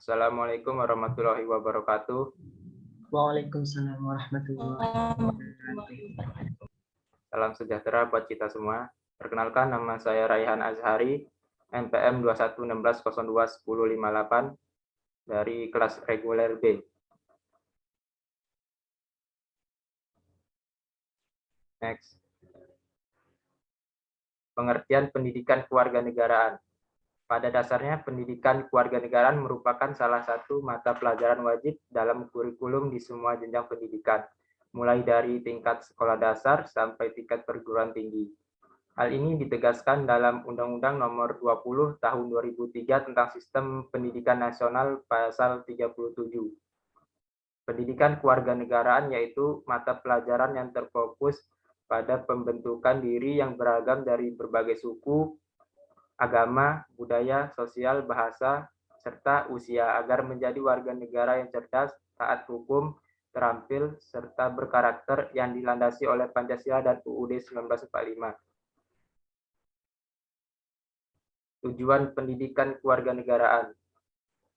Assalamualaikum warahmatullahi wabarakatuh. Waalaikumsalam warahmatullahi wabarakatuh. Salam sejahtera buat kita semua. Perkenalkan, nama saya Raihan Azhari, NPM 2116021058 dari kelas reguler B. Next. Pengertian pendidikan kewarganegaraan. Pada dasarnya, pendidikan kewarganegaraan merupakan salah satu mata pelajaran wajib dalam kurikulum di semua jenjang pendidikan, mulai dari tingkat sekolah dasar sampai tingkat perguruan tinggi. Hal ini ditegaskan dalam Undang-Undang Nomor 20 Tahun 2003 tentang Sistem Pendidikan Nasional Pasal 37. Pendidikan kewarganegaraan yaitu mata pelajaran yang terfokus pada pembentukan diri yang beragam dari berbagai suku, agama, budaya, sosial, bahasa, serta usia agar menjadi warga negara yang cerdas, taat hukum, terampil, serta berkarakter yang dilandasi oleh Pancasila dan UUD 1945. Tujuan pendidikan kewarganegaraan.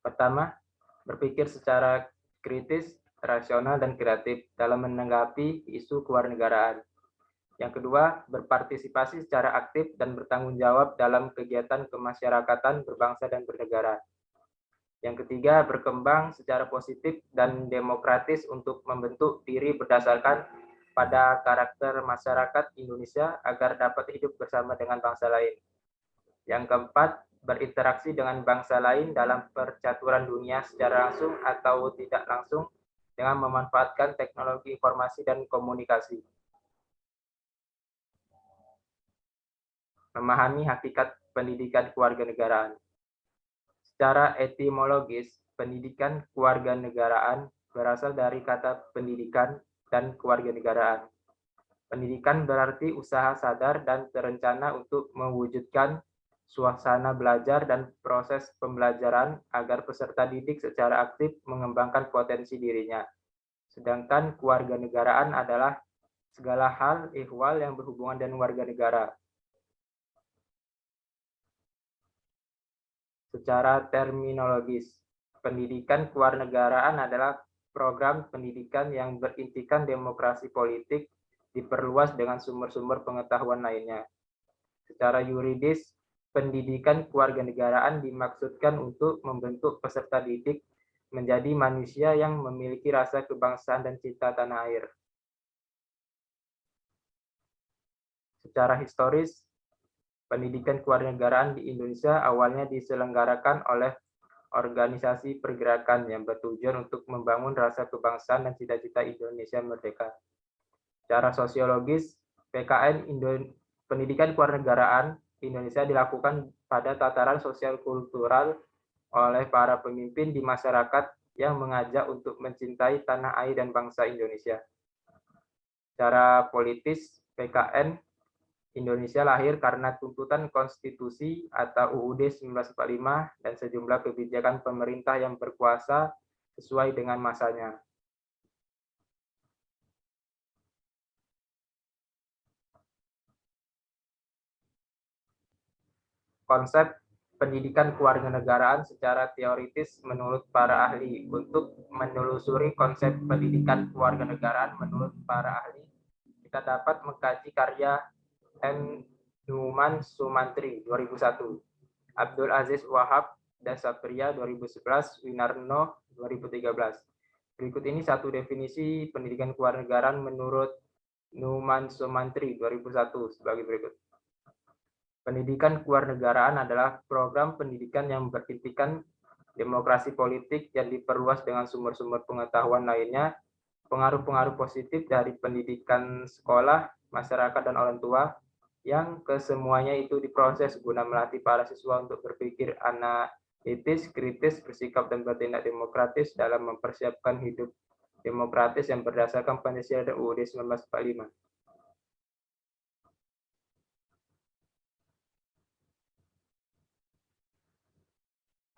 Pertama, berpikir secara kritis, rasional, dan kreatif dalam menanggapi isu kewarganegaraan. Yang kedua, berpartisipasi secara aktif dan bertanggung jawab dalam kegiatan kemasyarakatan, berbangsa, dan bernegara. Yang ketiga, berkembang secara positif dan demokratis untuk membentuk diri berdasarkan pada karakter masyarakat Indonesia agar dapat hidup bersama dengan bangsa lain. Yang keempat, berinteraksi dengan bangsa lain dalam percaturan dunia secara langsung atau tidak langsung dengan memanfaatkan teknologi informasi dan komunikasi. Memahami hakikat pendidikan kewarganegaraan. Secara etimologis, pendidikan kewarganegaraan berasal dari kata pendidikan dan kewarganegaraan. Pendidikan berarti usaha sadar dan terencana untuk mewujudkan suasana belajar dan proses pembelajaran agar peserta didik secara aktif mengembangkan potensi dirinya. Sedangkan kewarganegaraan adalah segala hal ihwal yang berhubungan dengan warga negara. Secara terminologis, pendidikan kewarganegaraan adalah program pendidikan yang berintikan demokrasi politik diperluas dengan sumber-sumber pengetahuan lainnya. Secara yuridis, pendidikan kewarganegaraan dimaksudkan untuk membentuk peserta didik menjadi manusia yang memiliki rasa kebangsaan dan cinta tanah air. Secara historis, pendidikan kewarganegaraan di Indonesia awalnya diselenggarakan oleh organisasi pergerakan yang bertujuan untuk membangun rasa kebangsaan dan cita-cita Indonesia merdeka. Secara sosiologis, pendidikan kewarganegaraan Indonesia dilakukan pada tataran sosial kultural oleh para pemimpin di masyarakat yang mengajak untuk mencintai tanah air dan bangsa Indonesia. Secara politis, PKN Indonesia lahir karena tuntutan konstitusi atau UUD 1945 dan sejumlah kebijakan pemerintah yang berkuasa sesuai dengan masanya. Konsep pendidikan kewarganegaraan secara teoritis menurut para ahli. Untuk menelusuri konsep pendidikan kewarganegaraan menurut para ahli, kita dapat mengkaji karya M. Numan Sumantri 2001, Abdul Aziz Wahab Dasapria 2011, Winarno 2013. Berikut ini satu definisi pendidikan kewarganegaraan menurut Numan Sumantri 2001 sebagai berikut. Pendidikan kewarganegaraan adalah program pendidikan yang berintikan demokrasi politik yang diperluas dengan sumber-sumber pengetahuan lainnya, pengaruh-pengaruh positif dari pendidikan sekolah, masyarakat, dan orang tua, yang kesemuanya itu diproses guna melatih para siswa untuk berpikir analitis, kritis, bersikap, dan bertindak demokratis dalam mempersiapkan hidup demokratis yang berdasarkan Pancasila dan UUD 1945.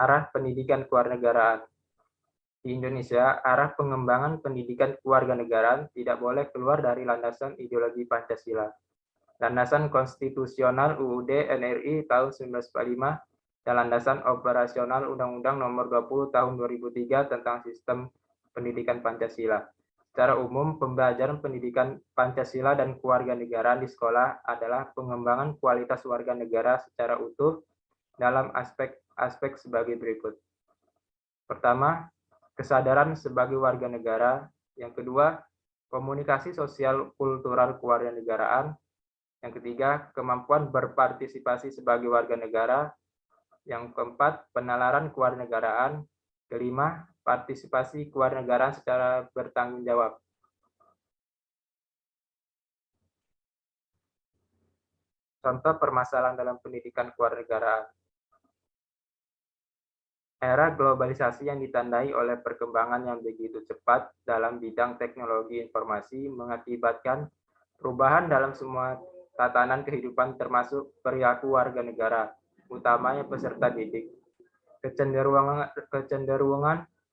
Arah pendidikan kewarganegaraan. Di Indonesia, arah pengembangan pendidikan kewarganegaraan tidak boleh keluar dari landasan ideologi Pancasila. Landasan konstitusional UUD NRI tahun 1945 dan landasan operasional Undang-Undang Nomor 20 Tahun 2003 tentang Sistem Pendidikan Pancasila. Secara umum, pembelajaran pendidikan Pancasila dan kewarganegaraan di sekolah adalah pengembangan kualitas warga negara secara utuh dalam aspek-aspek sebagai berikut. Pertama, kesadaran sebagai warga negara. Yang kedua, komunikasi sosial kultural kewarganegaraan. Yang ketiga, kemampuan berpartisipasi sebagai warga negara. Yang keempat, penalaran kewarganegaraan. Kelima, partisipasi kewarganegaraan secara bertanggung jawab. Contoh permasalahan dalam pendidikan kewarganegaraan. Era globalisasi yang ditandai oleh perkembangan yang begitu cepat dalam bidang teknologi informasi mengakibatkan perubahan dalam semua tatanan kehidupan termasuk perilaku warga negara, utamanya peserta didik. Kecenderungan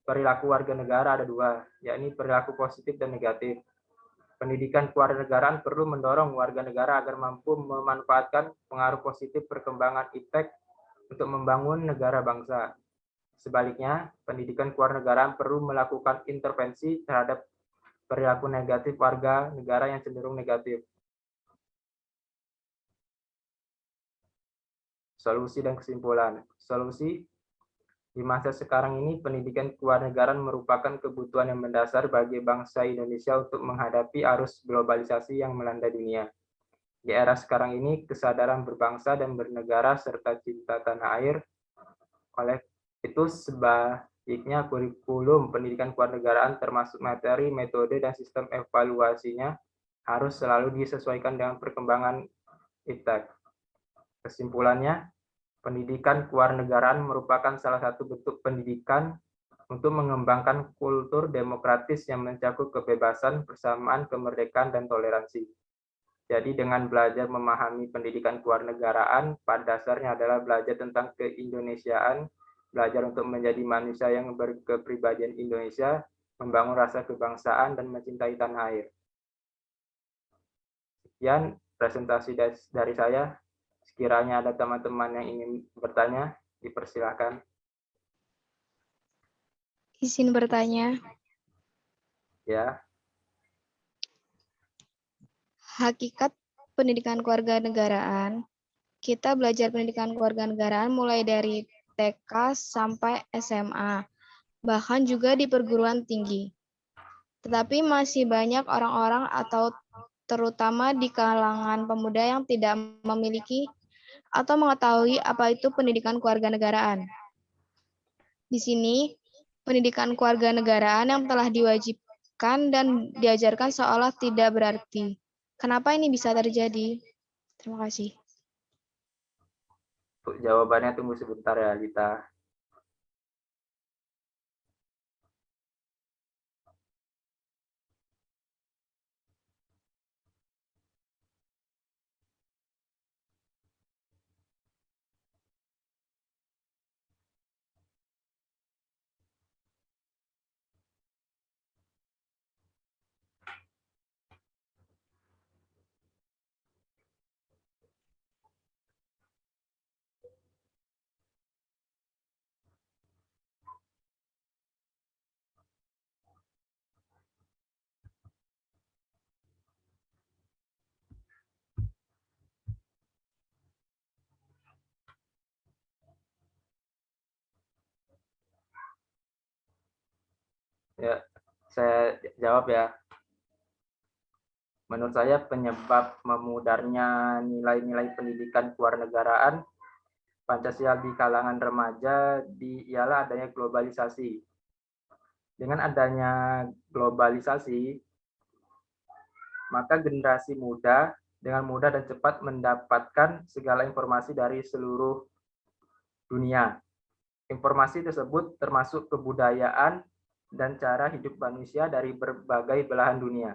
perilaku warga negara ada dua, yakni perilaku positif dan negatif. Pendidikan kewarganegaraan perlu mendorong warga negara agar mampu memanfaatkan pengaruh positif perkembangan iptek untuk membangun negara bangsa. Sebaliknya, pendidikan kewarganegaraan perlu melakukan intervensi terhadap perilaku negatif warga negara yang cenderung negatif. Solusi dan kesimpulan. Solusi, di masa sekarang ini, pendidikan kewarganegaraan merupakan kebutuhan yang mendasar bagi bangsa Indonesia untuk menghadapi arus globalisasi yang melanda dunia. Di era sekarang ini, kesadaran berbangsa dan bernegara serta cinta tanah air, oleh itu sebaiknya kurikulum pendidikan kewarganegaraan termasuk materi, metode, dan sistem evaluasinya harus selalu disesuaikan dengan perkembangan iptek. Kesimpulannya, pendidikan kewarganegaraan merupakan salah satu bentuk pendidikan untuk mengembangkan kultur demokratis yang mencakup kebebasan, persamaan, kemerdekaan, dan toleransi. Jadi dengan belajar memahami pendidikan kewarganegaraan, pada dasarnya adalah belajar tentang keindonesiaan, belajar untuk menjadi manusia yang berkepribadian Indonesia, membangun rasa kebangsaan, dan mencintai tanah air. Sekian presentasi dari saya. Sekiranya ada teman-teman yang ingin bertanya, dipersilahkan. Izin bertanya. Ya. Hakikat pendidikan kewarganegaraan. Kita belajar pendidikan kewarganegaraan mulai dari TK sampai SMA, bahkan juga di perguruan tinggi. Tetapi masih banyak orang-orang atau terutama di kalangan pemuda yang tidak memiliki atau mengetahui apa itu pendidikan kewarganegaraan. Di sini, pendidikan kewarganegaraan yang telah diwajibkan dan diajarkan seolah tidak berarti. Kenapa ini bisa terjadi? Terima kasih. Untuk jawabannya tunggu sebentar ya, Lita. Ya, saya jawab ya. Menurut saya penyebab memudarnya nilai-nilai pendidikan kewarganegaraan Pancasila di kalangan remaja ialah adanya globalisasi. Dengan adanya globalisasi, maka generasi muda dengan mudah dan cepat mendapatkan segala informasi dari seluruh dunia. Informasi tersebut termasuk kebudayaan dan cara hidup manusia dari berbagai belahan dunia.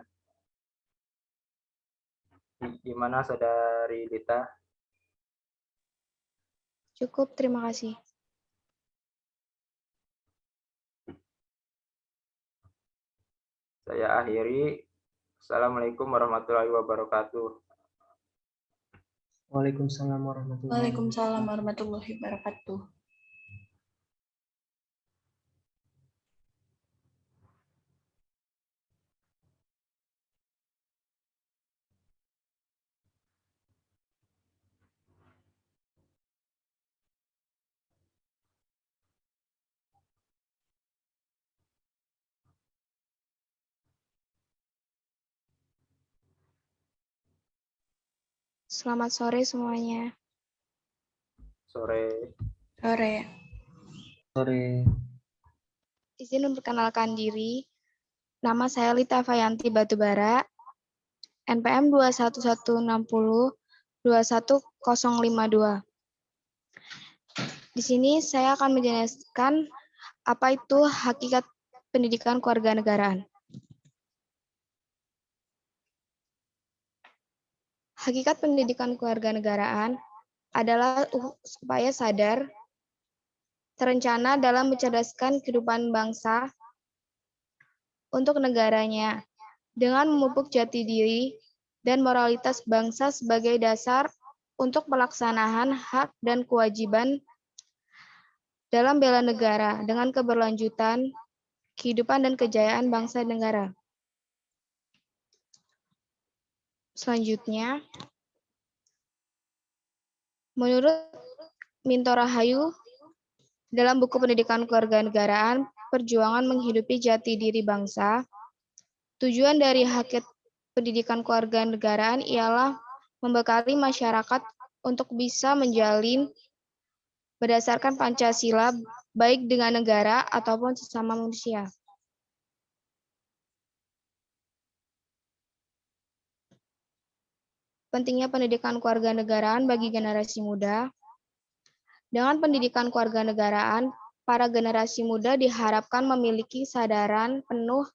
Gimana Saudari Lita? Cukup, terima kasih. Saya akhiri. Assalamualaikum warahmatullahi wabarakatuh. Waalaikumsalam warahmatullahi Waalaikumsalam wabarakatuh. warahmatullahi wabarakatuh. Selamat sore semuanya. Sore. Sore. Sore. Izin memperkenalkan diri. Nama saya Lita Fayanti Batubara, NPM 21160-21052. Di sini saya akan menjelaskan apa itu hakikat pendidikan kewarganegaraan. Hakikat pendidikan kewarganegaraan adalah supaya sadar, terencana dalam mencerdaskan kehidupan bangsa untuk negaranya, dengan memupuk jati diri dan moralitas bangsa sebagai dasar untuk pelaksanaan hak dan kewajiban dalam bela negara dengan keberlanjutan, kehidupan dan kejayaan bangsa dan negara. Selanjutnya, menurut Minto Rahayu, dalam buku Pendidikan Kewarganegaraan, Perjuangan Menghidupi Jati Diri Bangsa, tujuan dari hakikat pendidikan kewarganegaraan ialah membekali masyarakat untuk bisa menjalin berdasarkan Pancasila baik dengan negara ataupun sesama manusia. Pentingnya pendidikan kewarganegaraan bagi generasi muda. Dengan pendidikan kewarganegaraan, para generasi muda diharapkan memiliki kesadaran penuh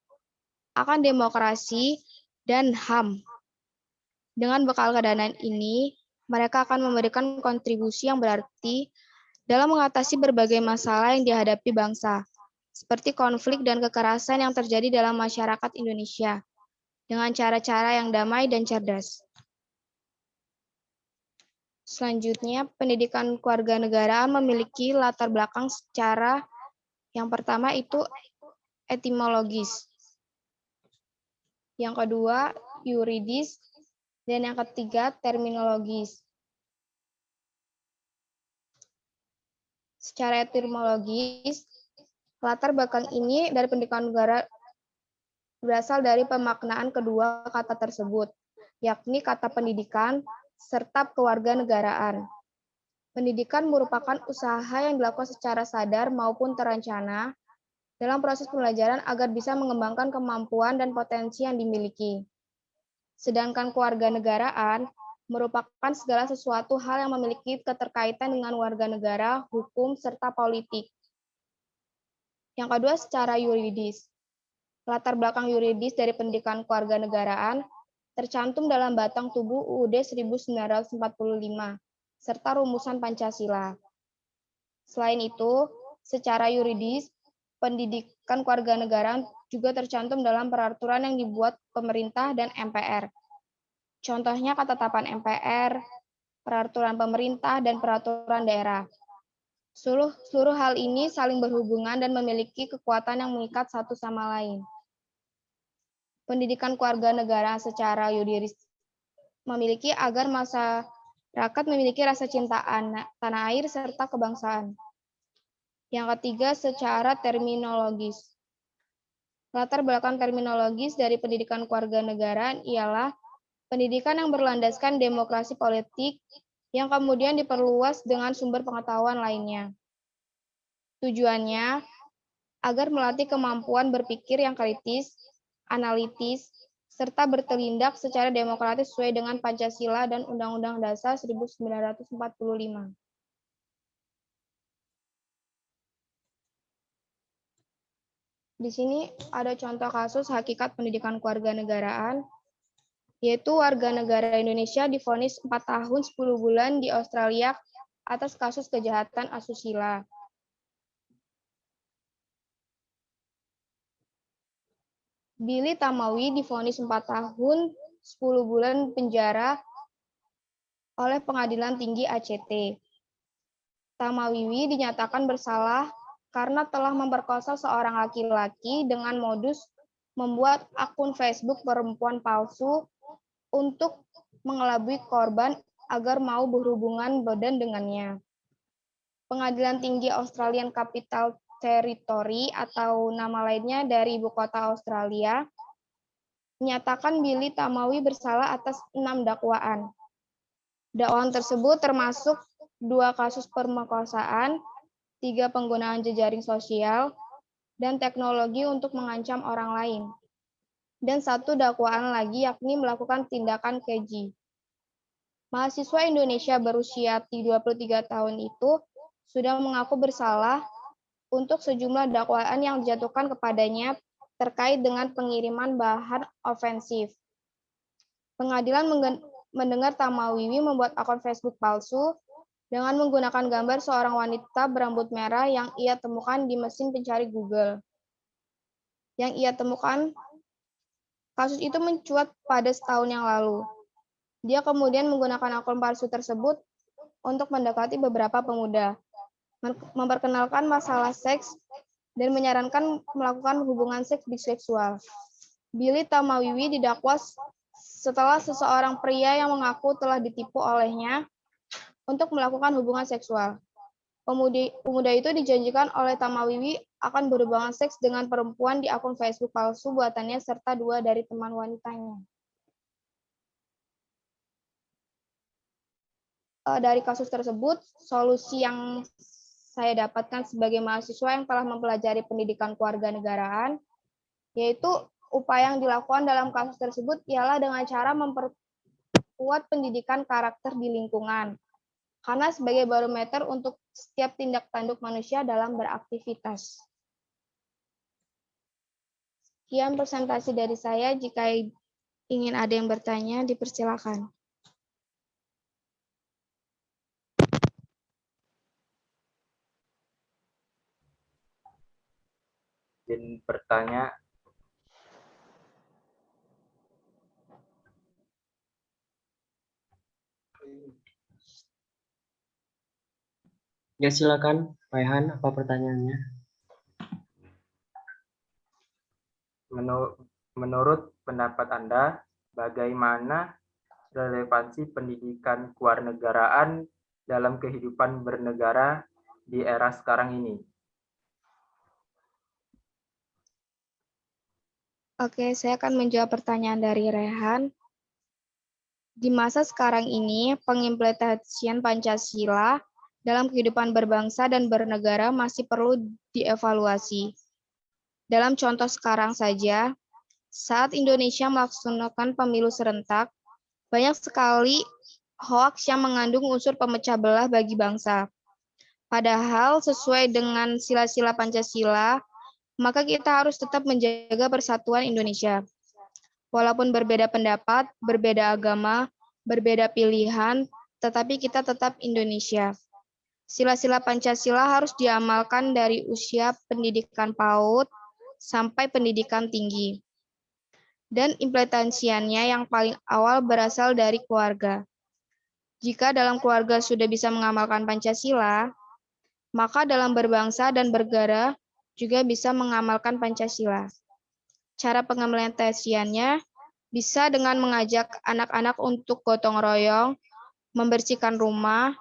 akan demokrasi dan HAM. Dengan bekal keadaan ini, mereka akan memberikan kontribusi yang berarti dalam mengatasi berbagai masalah yang dihadapi bangsa, seperti konflik dan kekerasan yang terjadi dalam masyarakat Indonesia, dengan cara-cara yang damai dan cerdas. Selanjutnya, pendidikan kewarganegaraan memiliki latar belakang secara yang pertama itu etimologis, yang kedua yuridis, dan yang ketiga terminologis. Secara etimologis, latar belakang ini dari pendidikan negara berasal dari pemaknaan kedua kata tersebut, yakni kata pendidikan serta kewarganegaraan. Pendidikan merupakan usaha yang dilakukan secara sadar maupun terencana dalam proses pembelajaran agar bisa mengembangkan kemampuan dan potensi yang dimiliki. Sedangkan kewarganegaraan merupakan segala sesuatu hal yang memiliki keterkaitan dengan warga negara, hukum, serta politik. Yang kedua, secara yuridis. Latar belakang yuridis dari pendidikan kewarganegaraan tercantum dalam batang tubuh UUD 1945, serta rumusan Pancasila. Selain itu, secara yuridis, pendidikan kewarganegaraan juga tercantum dalam peraturan yang dibuat pemerintah dan MPR. Contohnya ketetapan MPR, peraturan pemerintah, dan peraturan daerah. Seluruh hal ini saling berhubungan dan memiliki kekuatan yang mengikat satu sama lain. Pendidikan kewarganegaraan secara yuridis memiliki agar masyarakat memiliki rasa cinta tanah air serta kebangsaan. Yang ketiga, secara terminologis. Latar belakang terminologis dari pendidikan kewarganegaraan ialah pendidikan yang berlandaskan demokrasi politik yang kemudian diperluas dengan sumber pengetahuan lainnya. Tujuannya agar melatih kemampuan berpikir yang kritis, analitis, serta bertindak secara demokratis sesuai dengan Pancasila dan Undang-Undang Dasar 1945. Di sini ada contoh kasus hakikat pendidikan kewarganegaraan, yaitu warga negara Indonesia divonis 4 tahun 10 bulan di Australia atas kasus kejahatan asusila. Billy Tamawi divonis 4 tahun 10 bulan penjara oleh Pengadilan Tinggi ACT. Tamawiwi dinyatakan bersalah karena telah memperkosa seorang laki-laki dengan modus membuat akun Facebook perempuan palsu untuk mengelabui korban agar mau berhubungan badan dengannya. Pengadilan Tinggi Australian Capital Territory atau nama lainnya dari ibu kota Australia menyatakan Billy Tamawi bersalah atas 6 dakwaan. Dakwaan tersebut termasuk 2 kasus pemerkosaan, 3 penggunaan jejaring sosial, dan teknologi untuk mengancam orang lain. Dan 1 dakwaan lagi yakni melakukan tindakan keji. Mahasiswa Indonesia berusia 23 tahun itu sudah mengaku bersalah untuk sejumlah dakwaan yang dijatuhkan kepadanya terkait dengan pengiriman bahan ofensif. Pengadilan mendengar Tamawiwi membuat akun Facebook palsu dengan menggunakan gambar seorang wanita berambut merah yang ia temukan di mesin pencari Google. Yang ia temukan, kasus itu mencuat pada setahun yang lalu. Dia kemudian menggunakan akun palsu tersebut untuk mendekati beberapa pemuda, memperkenalkan masalah seks, dan menyarankan melakukan hubungan seks biseksual. Billy Tamawiwi didakwa setelah seseorang pria yang mengaku telah ditipu olehnya untuk melakukan hubungan seksual. Pemuda itu dijanjikan oleh Tamawiwi akan berhubungan seks dengan perempuan di akun Facebook palsu buatannya serta 2 dari teman wanitanya. Dari kasus tersebut, solusi yang saya dapatkan sebagai mahasiswa yang telah mempelajari pendidikan kewarganegaraan, yaitu upaya yang dilakukan dalam kasus tersebut ialah dengan cara memperkuat pendidikan karakter di lingkungan, karena sebagai barometer untuk setiap tindak tanduk manusia dalam beraktivitas. Sekian presentasi dari saya, jika ingin ada yang bertanya, dipersilakan. Izin bertanya. Ya silakan, Pak Ihan, apa pertanyaannya? Menurut pendapat Anda, bagaimana relevansi pendidikan kewarganegaraan dalam kehidupan bernegara di era sekarang ini? Oke, saya akan menjawab pertanyaan dari Rehan. Di masa sekarang ini, pengimplementasian Pancasila dalam kehidupan berbangsa dan bernegara masih perlu dievaluasi. Dalam contoh sekarang saja, saat Indonesia melaksanakan pemilu serentak, banyak sekali hoaks yang mengandung unsur pemecah belah bagi bangsa. Padahal sesuai dengan sila-sila Pancasila, maka kita harus tetap menjaga persatuan Indonesia. Walaupun berbeda pendapat, berbeda agama, berbeda pilihan, tetapi kita tetap Indonesia. Sila-sila Pancasila harus diamalkan dari usia pendidikan PAUD sampai pendidikan tinggi. Dan implementasiannya yang paling awal berasal dari keluarga. Jika dalam keluarga sudah bisa mengamalkan Pancasila, maka dalam berbangsa dan bernegara juga bisa mengamalkan Pancasila. Cara pengimplementasiannya bisa dengan mengajak anak-anak untuk gotong royong, membersihkan rumah,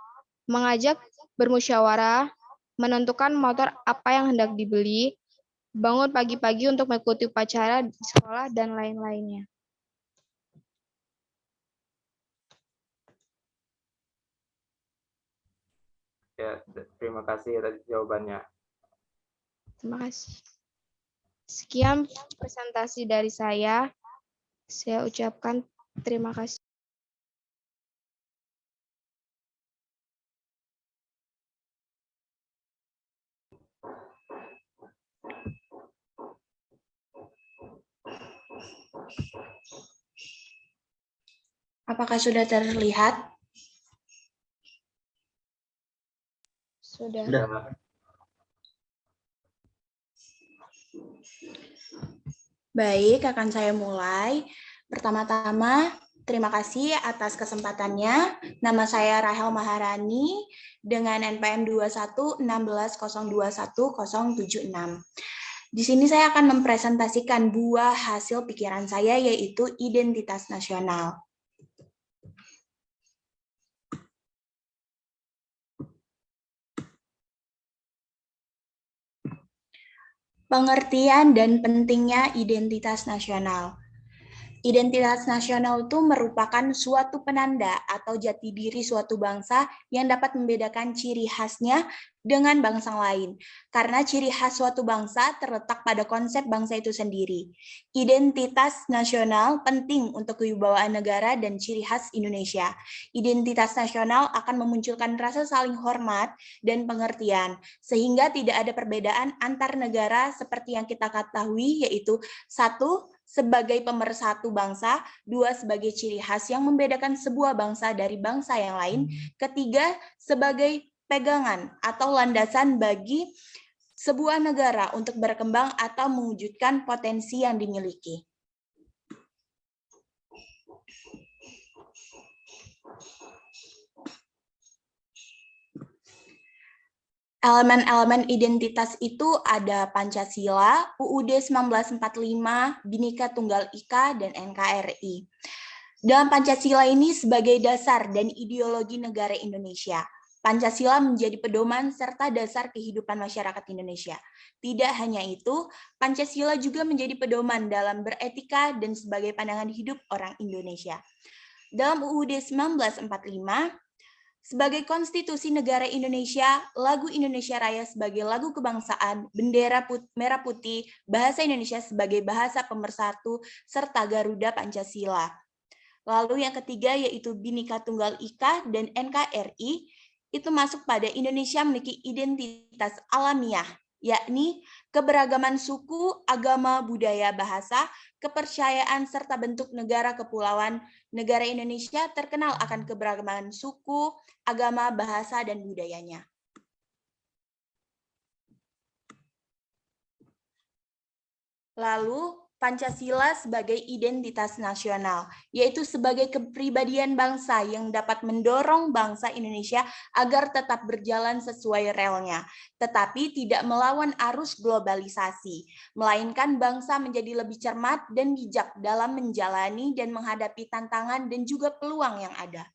mengajak bermusyawarah, menentukan motor apa yang hendak dibeli, bangun pagi-pagi untuk mengikuti upacara di sekolah, dan lain-lainnya. Ya, terima kasih atas jawabannya. Terima kasih. Sekian presentasi dari saya. Saya ucapkan terima kasih. Apakah sudah terlihat? Sudah. Baik, akan saya mulai. Pertama-tama, Terima kasih atas kesempatannya. Nama saya Rahel Maharani dengan NPM 2116021076. Di sini saya akan mempresentasikan buah hasil pikiran saya, yaitu identitas nasional. Pengertian dan pentingnya identitas nasional. Identitas nasional itu merupakan suatu penanda atau jati diri suatu bangsa yang dapat membedakan ciri khasnya dengan bangsa lain. Karena ciri khas suatu bangsa terletak pada konsep bangsa itu sendiri. Identitas nasional penting untuk kewibawaan negara dan ciri khas Indonesia. Identitas nasional akan memunculkan rasa saling hormat dan pengertian, sehingga tidak ada perbedaan antar negara seperti yang kita ketahui, yaitu satu, sebagai pemersatu bangsa, dua, sebagai ciri khas yang membedakan sebuah bangsa dari bangsa yang lain, ketiga, sebagai pegangan atau landasan bagi sebuah negara untuk berkembang atau mewujudkan potensi yang dimiliki. Elemen-elemen identitas itu ada Pancasila, UUD 1945, Bhinneka Tunggal Ika, dan NKRI. Dalam Pancasila ini sebagai dasar dan ideologi negara Indonesia. Pancasila menjadi pedoman serta dasar kehidupan masyarakat Indonesia. Tidak hanya itu, Pancasila juga menjadi pedoman dalam beretika dan sebagai pandangan hidup orang Indonesia. Dalam UUD 1945, sebagai konstitusi negara Indonesia, lagu Indonesia Raya sebagai lagu kebangsaan, bendera merah putih, bahasa Indonesia sebagai bahasa pemersatu, serta Garuda Pancasila. Lalu yang ketiga yaitu Bhinneka Tunggal Ika dan NKRI, itu masuk pada Indonesia memiliki identitas alamiah, yakni keberagaman suku, agama, budaya, bahasa, kepercayaan, serta bentuk negara kepulauan. Negara Indonesia terkenal akan keberagaman suku, agama, bahasa, dan budayanya. Lalu, Pancasila sebagai identitas nasional, yaitu sebagai kepribadian bangsa yang dapat mendorong bangsa Indonesia agar tetap berjalan sesuai relnya, tetapi tidak melawan arus globalisasi, melainkan bangsa menjadi lebih cermat dan bijak dalam menjalani dan menghadapi tantangan dan juga peluang yang ada.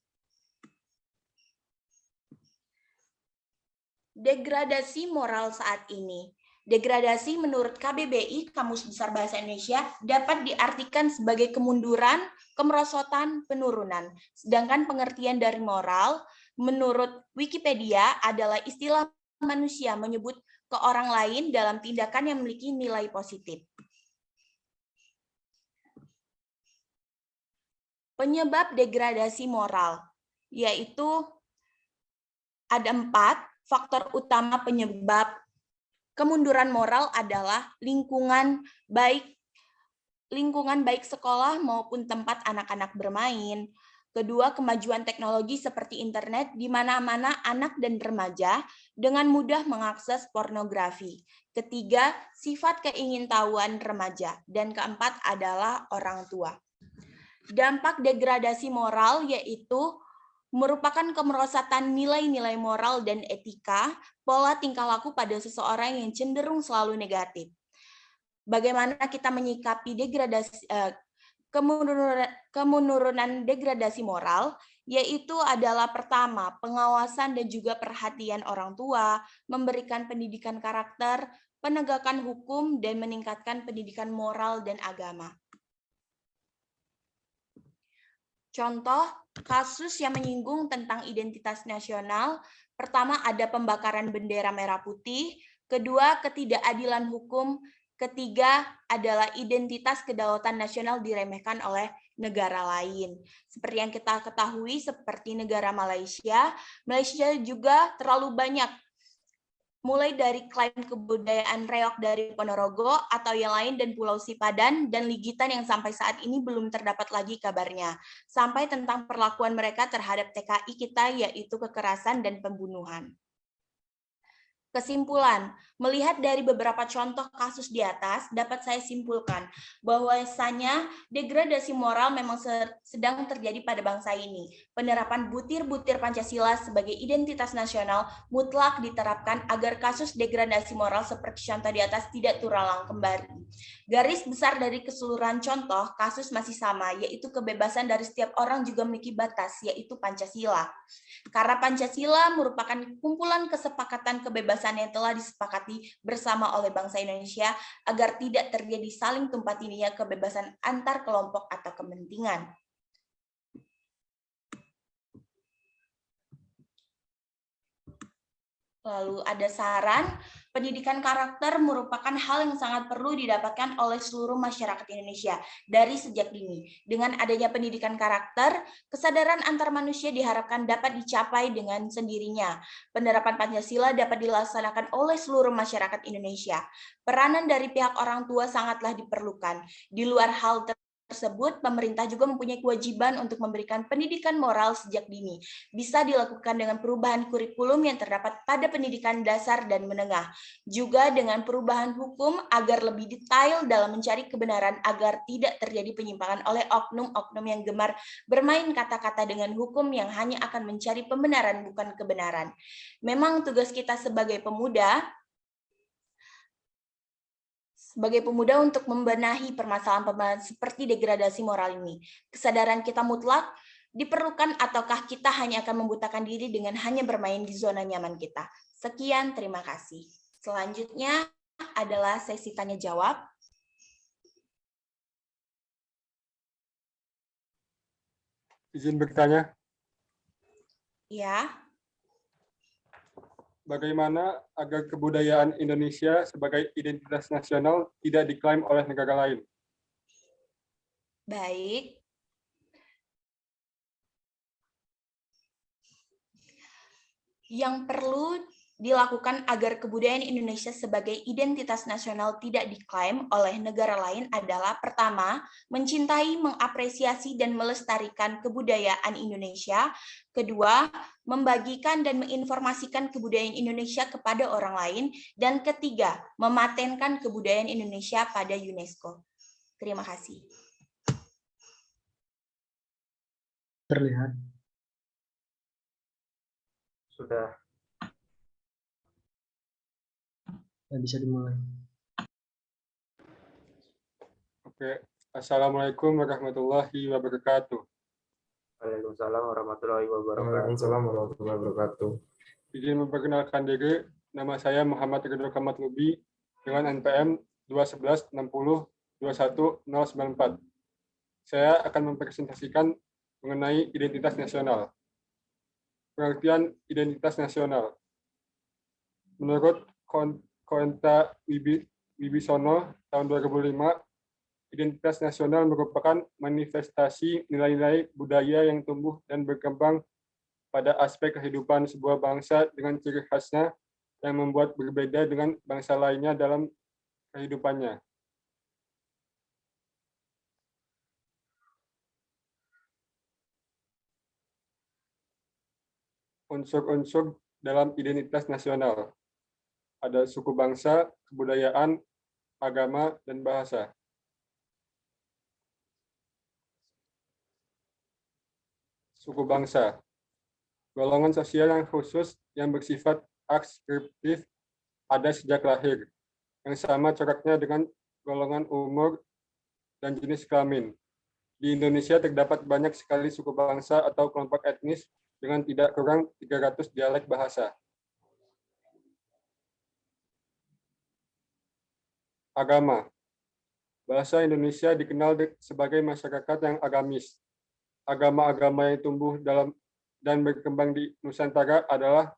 Degradasi moral saat ini. Degradasi menurut KBBI, Kamus Besar Bahasa Indonesia, dapat diartikan sebagai kemunduran, kemerosotan, penurunan. Sedangkan pengertian dari moral, menurut Wikipedia, adalah istilah manusia menyebut ke orang lain dalam tindakan yang memiliki nilai positif. Penyebab degradasi moral, yaitu ada 4 faktor utama penyebab kemunduran moral adalah lingkungan baik sekolah maupun tempat anak-anak bermain. Kedua, kemajuan teknologi seperti internet di mana-mana anak dan remaja dengan mudah mengakses pornografi. Ketiga, sifat keingintahuan remaja. Dan keempat adalah orang tua. Dampak degradasi moral yaitu merupakan kemerosotan nilai-nilai moral dan etika, pola tingkah laku pada seseorang yang cenderung selalu negatif. Bagaimana kita menyikapi degradasi kemenurunan degradasi moral, yaitu adalah pertama, pengawasan dan juga perhatian orang tua, memberikan pendidikan karakter, penegakan hukum, dan meningkatkan pendidikan moral dan agama. Contoh kasus yang menyinggung tentang identitas nasional, pertama ada pembakaran bendera merah putih, kedua ketidakadilan hukum, ketiga adalah identitas kedaulatan nasional diremehkan oleh negara lain. Seperti yang kita ketahui, seperti negara Malaysia juga terlalu banyak, mulai dari klaim kebudayaan reok dari Ponorogo atau yang lain dan Pulau Sipadan dan Ligitan yang sampai saat ini belum terdapat lagi kabarnya. Sampai tentang perlakuan mereka terhadap TKI kita, yaitu kekerasan dan pembunuhan. Kesimpulan, melihat dari beberapa contoh kasus di atas, dapat saya simpulkan bahwasanya degradasi moral memang sedang terjadi pada bangsa ini. Penerapan butir-butir Pancasila sebagai identitas nasional mutlak diterapkan agar kasus degradasi moral seperti contoh di atas tidak terulang kembali. Garis besar dari keseluruhan contoh kasus masih sama, yaitu kebebasan dari setiap orang juga memiliki batas, yaitu Pancasila. Karena Pancasila merupakan kumpulan kesepakatan kebebasan yang telah disepakati bersama oleh bangsa Indonesia agar tidak terjadi saling tumpah tindihnya kebebasan antar kelompok atau kepentingan. Lalu ada saran, pendidikan karakter merupakan hal yang sangat perlu didapatkan oleh seluruh masyarakat Indonesia dari sejak dini. Dengan adanya pendidikan karakter, kesadaran antar manusia diharapkan dapat dicapai dengan sendirinya. Penerapan Pancasila dapat dilaksanakan oleh seluruh masyarakat Indonesia. Peranan dari pihak orang tua sangatlah diperlukan. Di luar hal tersebut, pemerintah juga mempunyai kewajiban untuk memberikan pendidikan moral sejak dini. Bisa dilakukan dengan perubahan kurikulum yang terdapat pada pendidikan dasar dan menengah. Juga dengan perubahan hukum agar lebih detail dalam mencari kebenaran agar tidak terjadi penyimpangan oleh oknum-oknum yang gemar bermain kata-kata dengan hukum yang hanya akan mencari pembenaran bukan kebenaran. Memang tugas kita sebagai pemuda untuk membenahi permasalahan-permasalahan seperti degradasi moral ini. Kesadaran kita mutlak diperlukan ataukah kita hanya akan membutakan diri dengan hanya bermain di zona nyaman kita. Sekian, terima kasih. Selanjutnya adalah sesi tanya jawab. Izin bertanya. Ya. Bagaimana agar kebudayaan Indonesia sebagai identitas nasional tidak diklaim oleh negara lain? Baik. Yang perlu dilakukan agar kebudayaan Indonesia sebagai identitas nasional tidak diklaim oleh negara lain adalah pertama, mencintai, mengapresiasi, dan melestarikan kebudayaan Indonesia. Kedua, membagikan dan menginformasikan kebudayaan Indonesia kepada orang lain. Dan ketiga, mematenkan kebudayaan Indonesia pada UNESCO. Terima kasih. Terlihat. Sudah. Ya, bisa dimulai. Oke. Assalamualaikum warahmatullahi wabarakatuh. Waalaikumsalam warahmatullahi wabarakatuh. Waalaikumsalam warahmatullahi wabarakatuh. Izin memperkenalkan diri, nama saya Muhammad Ridho Kamatlubi dengan NPM 211602194. Saya akan mempresentasikan mengenai identitas nasional. Pengertian identitas nasional. Menurut Koenta Wibisono tahun 2005, identitas nasional merupakan manifestasi nilai-nilai budaya yang tumbuh dan berkembang pada aspek kehidupan sebuah bangsa dengan ciri khasnya yang membuat berbeda dengan bangsa lainnya dalam kehidupannya. Unsur-unsur dalam identitas nasional. Ada suku bangsa, kebudayaan, agama, dan bahasa. Suku bangsa. Golongan sosial yang khusus yang bersifat adskriptif ada sejak lahir, yang sama coraknya dengan golongan umur dan jenis kelamin. Di Indonesia terdapat banyak sekali suku bangsa atau kelompok etnis dengan tidak kurang 300 dialek bahasa. Agama. Bahasa Indonesia dikenal sebagai masyarakat yang agamis. Agama-agama yang tumbuh dalam dan berkembang di Nusantara adalah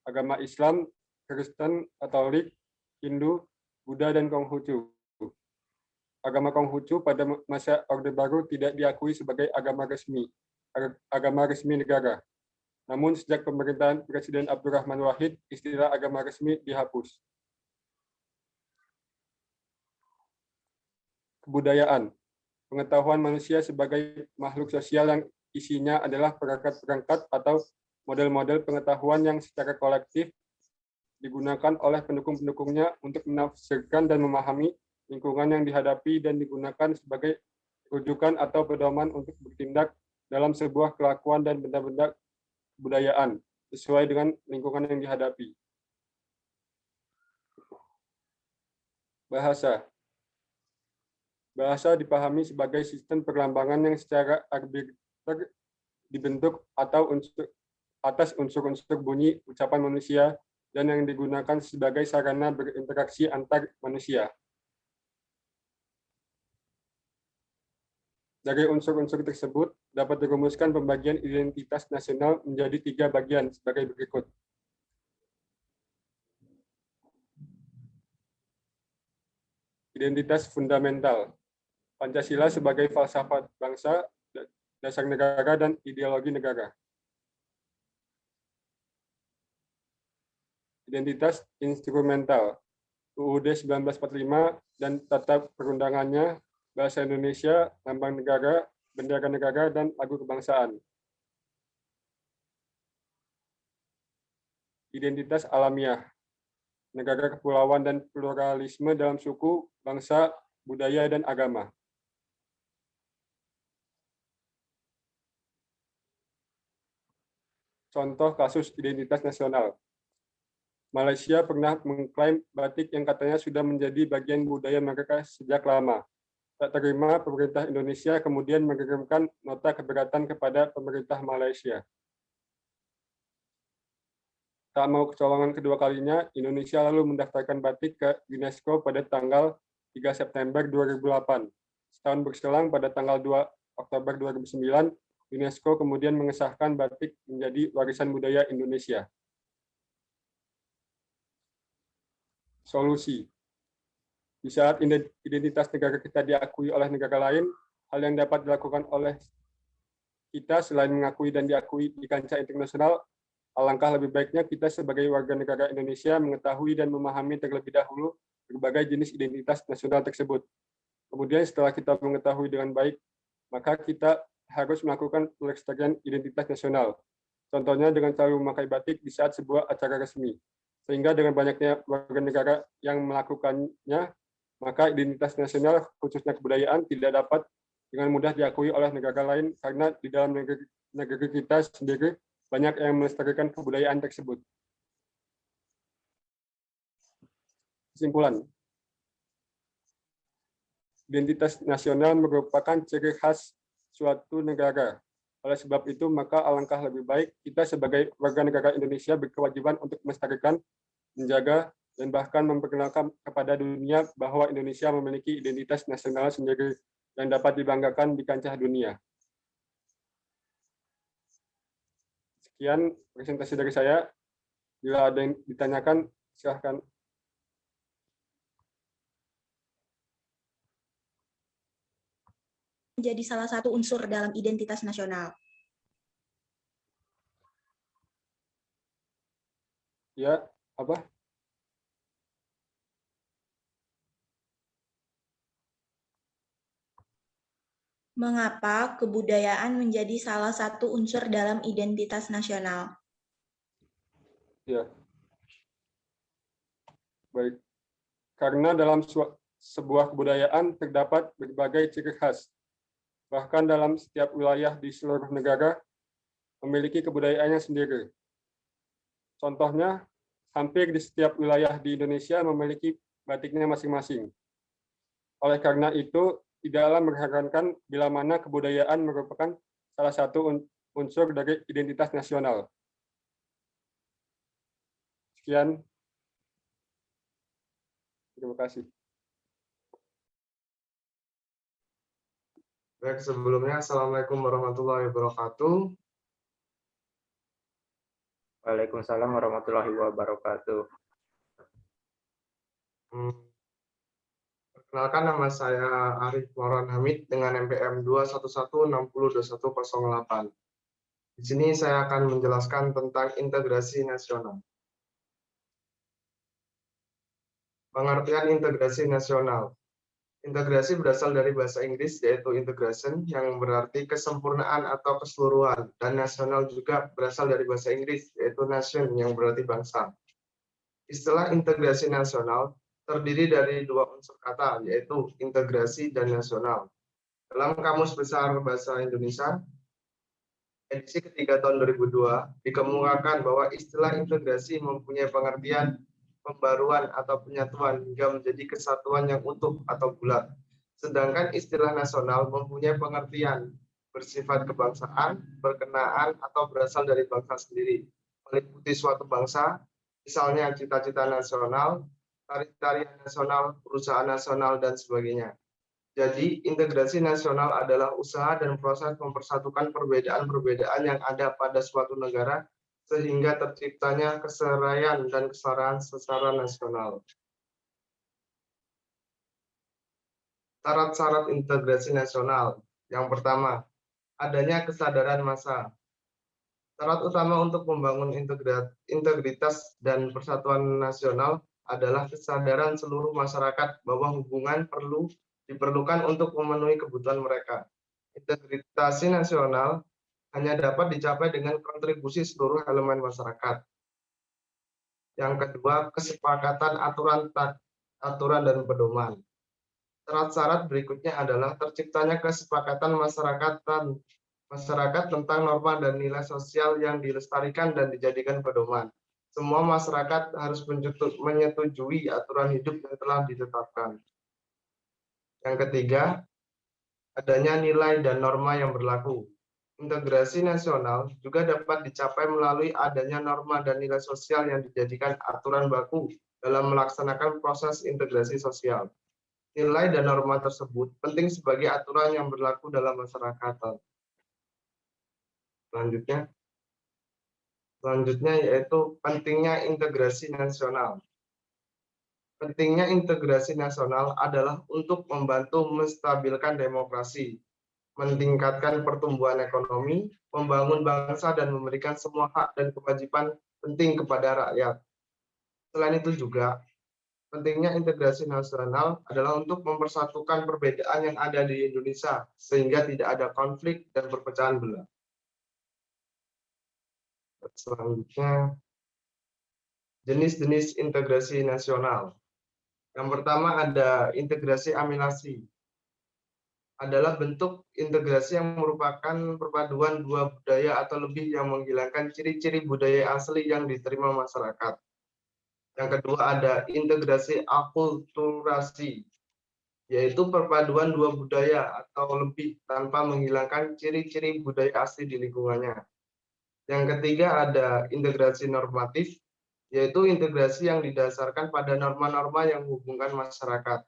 agama Islam, Kristen, Katolik, Hindu, Buddha, dan Konghucu. Agama Konghucu pada masa Orde Baru tidak diakui sebagai agama resmi negara. Namun sejak pemerintahan Presiden Abdurrahman Wahid, istilah agama resmi dihapus. Kebudayaan. Pengetahuan manusia sebagai makhluk sosial yang isinya adalah perangkat-perangkat atau model-model pengetahuan yang secara kolektif digunakan oleh pendukung-pendukungnya untuk menafsirkan dan memahami lingkungan yang dihadapi dan digunakan sebagai rujukan atau pedoman untuk bertindak dalam sebuah kelakuan dan benda-benda kebudayaan sesuai dengan lingkungan yang dihadapi. Bahasa. Bahasa dipahami sebagai sistem perlambangan yang secara arbiter dibentuk atau atas unsur-unsur bunyi ucapan manusia dan yang digunakan sebagai sarana berinteraksi antar manusia. Dari unsur-unsur tersebut dapat dirumuskan pembagian identitas nasional menjadi 3 bagian sebagai berikut. Identitas fundamental. Pancasila sebagai falsafat bangsa, dasar negara, dan ideologi negara. Identitas instrumental. UUD 1945 dan tata perundangannya, bahasa Indonesia, lambang negara, bendera negara, dan lagu kebangsaan. Identitas alamiah. Negara kepulauan dan pluralisme dalam suku, bangsa, budaya, dan agama. Contoh kasus identitas nasional. Malaysia pernah mengklaim batik yang katanya sudah menjadi bagian budaya mereka sejak lama. Tak terima, pemerintah Indonesia kemudian mengirimkan nota keberatan kepada pemerintah Malaysia. Tak mau kecolongan kedua kalinya, Indonesia lalu mendaftarkan batik ke UNESCO pada tanggal 3 September 2008. Setahun berselang pada tanggal 2 Oktober 2009, UNESCO kemudian mengesahkan batik menjadi warisan budaya Indonesia. Solusi. Di saat identitas negara kita diakui oleh negara lain, hal yang dapat dilakukan oleh kita selain mengakui dan diakui di kancah internasional, alangkah lebih baiknya kita sebagai warga negara Indonesia mengetahui dan memahami terlebih dahulu berbagai jenis identitas nasional tersebut. Kemudian setelah kita mengetahui dengan baik, maka kita harus melakukan pelestarian identitas nasional. Contohnya dengan cara memakai batik di saat sebuah acara resmi. Sehingga dengan banyaknya warga negara yang melakukannya, maka identitas nasional, khususnya kebudayaan, tidak dapat dengan mudah diakui oleh negara lain karena di dalam negeri kita sendiri banyak yang melestarikan kebudayaan tersebut. Kesimpulan. Identitas nasional merupakan ciri khas suatu negara. Oleh sebab itu, maka alangkah lebih baik kita sebagai warga negara Indonesia berkewajiban untuk melestarikan, menjaga, dan bahkan memperkenalkan kepada dunia bahwa Indonesia memiliki identitas nasional sendiri yang dapat dibanggakan di kancah dunia. Sekian presentasi dari saya. Bila ada yang ditanyakan, silahkan. Menjadi salah satu unsur dalam identitas nasional. Ya, apa? Mengapa kebudayaan menjadi salah satu unsur dalam identitas nasional? Ya. Baik. Karena dalam sebuah kebudayaan terdapat berbagai ciri khas. Bahkan dalam setiap wilayah di seluruh negara memiliki kebudayaannya sendiri. Contohnya, hampir di setiap wilayah di Indonesia memiliki batiknya masing-masing. Oleh karena itu, tidaklah mengherankan bila mana kebudayaan merupakan salah satu unsur dari identitas nasional. Sekian. Terima kasih. Baik, sebelumnya Assalamualaikum warahmatullahi wabarakatuh. Waalaikumsalam warahmatullahi wabarakatuh. Perkenalkan, nama saya Arif Moran Hamid dengan NPM 211602108. Di sini saya akan menjelaskan tentang integrasi nasional. Pengertian integrasi nasional. Integrasi berasal dari bahasa Inggris yaitu integration yang berarti kesempurnaan atau keseluruhan, dan nasional juga berasal dari bahasa Inggris yaitu nation yang berarti bangsa. Istilah integrasi nasional terdiri dari dua unsur kata, yaitu integrasi dan nasional. Dalam Kamus Besar Bahasa Indonesia, edisi ketiga tahun 2002, dikemukakan bahwa istilah integrasi mempunyai pengertian pembaruan atau penyatuan hingga menjadi kesatuan yang utuh atau bulat. Sedangkan istilah nasional mempunyai pengertian bersifat kebangsaan, berkenaan, atau berasal dari bangsa sendiri, meliputi suatu bangsa, misalnya cita-cita nasional, tarian nasional, perusahaan nasional, dan sebagainya. Jadi, integrasi nasional adalah usaha dan proses mempersatukan perbedaan-perbedaan yang ada pada suatu negara sehingga terciptanya keseraian dan kesetaraan secara nasional. Syarat-syarat integrasi nasional. Yang pertama, adanya kesadaran massa. Syarat utama untuk membangun integritas dan persatuan nasional adalah kesadaran seluruh masyarakat bahwa hubungan diperlukan untuk memenuhi kebutuhan mereka. Integritas nasional hanya dapat dicapai dengan kontribusi seluruh elemen masyarakat. Yang kedua, kesepakatan aturan dan pedoman. Syarat-syarat berikutnya adalah terciptanya kesepakatan masyarakat tentang norma dan nilai sosial yang dilestarikan dan dijadikan pedoman. Semua masyarakat harus menyetujui aturan hidup yang telah ditetapkan. Yang ketiga, adanya nilai dan norma yang berlaku. Integrasi nasional juga dapat dicapai melalui adanya norma dan nilai sosial yang dijadikan aturan baku dalam melaksanakan proses integrasi sosial. Nilai dan norma tersebut penting sebagai aturan yang berlaku dalam masyarakat. Selanjutnya yaitu pentingnya integrasi nasional. Pentingnya integrasi nasional adalah untuk membantu menstabilkan demokrasi, meningkatkan pertumbuhan ekonomi, membangun bangsa, dan memberikan semua hak dan kewajiban penting kepada rakyat. Selain itu juga, pentingnya integrasi nasional adalah untuk mempersatukan perbedaan yang ada di Indonesia, sehingga tidak ada konflik dan perpecahan belah. Selanjutnya, jenis-jenis integrasi nasional. Yang pertama ada integrasi asimilasi. Adalah bentuk integrasi yang merupakan perpaduan dua budaya atau lebih yang menghilangkan ciri-ciri budaya asli yang diterima masyarakat. Yang kedua ada integrasi akulturasi, yaitu perpaduan dua budaya atau lebih tanpa menghilangkan ciri-ciri budaya asli di lingkungannya. Yang ketiga ada integrasi normatif, yaitu integrasi yang didasarkan pada norma-norma yang menghubungkan masyarakat.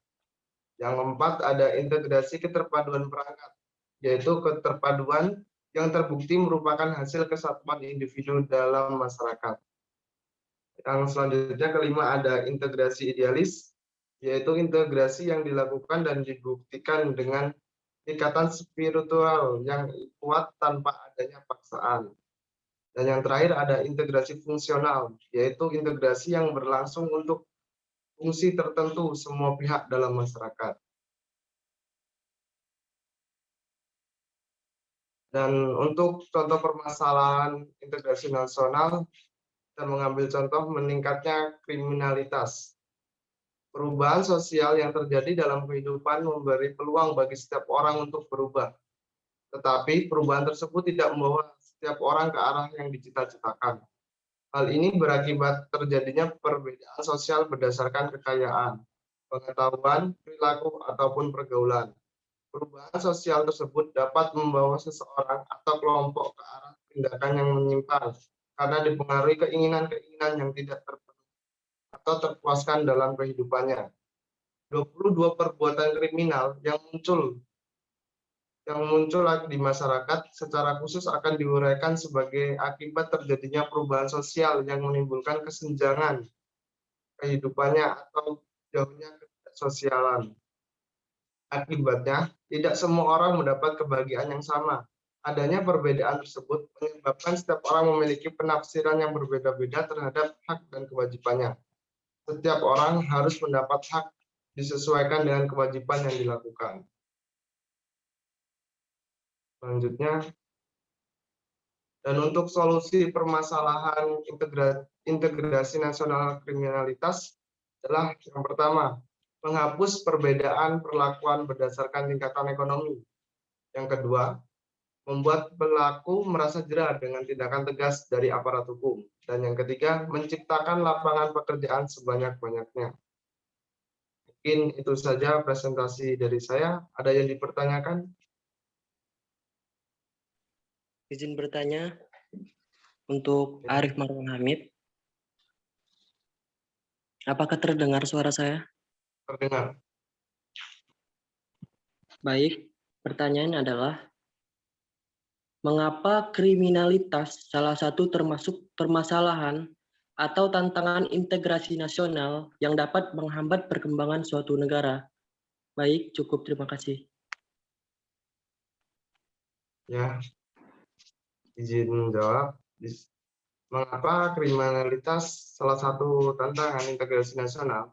Yang keempat ada integrasi keterpaduan perangkat, yaitu keterpaduan yang terbukti merupakan hasil kesatuan individu dalam masyarakat. Yang selanjutnya kelima ada integrasi idealis, yaitu integrasi yang dilakukan dan dibuktikan dengan ikatan spiritual yang kuat tanpa adanya paksaan. Dan yang terakhir ada integrasi fungsional, yaitu integrasi yang berlangsung untuk fungsi tertentu semua pihak dalam masyarakat. Dan untuk contoh permasalahan integrasi nasional, kita mengambil contoh meningkatnya kriminalitas. Perubahan sosial yang terjadi dalam kehidupan memberi peluang bagi setiap orang untuk berubah. Tetapi perubahan tersebut tidak membawa setiap orang ke arah yang dicita-citakan. Hal ini berakibat terjadinya perbedaan sosial berdasarkan kekayaan, pengetahuan, perilaku, ataupun pergaulan. Perubahan sosial tersebut dapat membawa seseorang atau kelompok ke arah tindakan yang menyimpang karena dipengaruhi keinginan-keinginan yang tidak terpenuhi atau terpuaskan dalam kehidupannya. 22 perbuatan kriminal yang muncul di masyarakat secara khusus akan diuraikan sebagai akibat terjadinya perubahan sosial yang menimbulkan kesenjangan kehidupannya atau jauhnya kesosialan. Akibatnya, tidak semua orang mendapat kebahagiaan yang sama. Adanya perbedaan tersebut menyebabkan setiap orang memiliki penafsiran yang berbeda-beda terhadap hak dan kewajibannya. Setiap orang harus mendapat hak disesuaikan dengan kewajiban yang dilakukan. Selanjutnya, Dan untuk solusi permasalahan integrasi nasional kriminalitas adalah yang pertama, menghapus perbedaan perlakuan berdasarkan tingkatan ekonomi. Yang kedua, membuat pelaku merasa jera dengan tindakan tegas dari aparat hukum. Dan yang ketiga, menciptakan lapangan pekerjaan sebanyak-banyaknya. Mungkin itu saja presentasi dari saya. Ada yang dipertanyakan? Izin bertanya untuk Arif Marwan Hamid. Apakah terdengar suara saya? Terdengar. Baik, pertanyaan adalah, mengapa kriminalitas salah satu termasuk permasalahan atau tantangan integrasi nasional yang dapat menghambat perkembangan suatu negara? Baik, cukup, terima kasih. Ya, izin jawab. Mengapa kriminalitas salah satu tantangan integrasi nasional?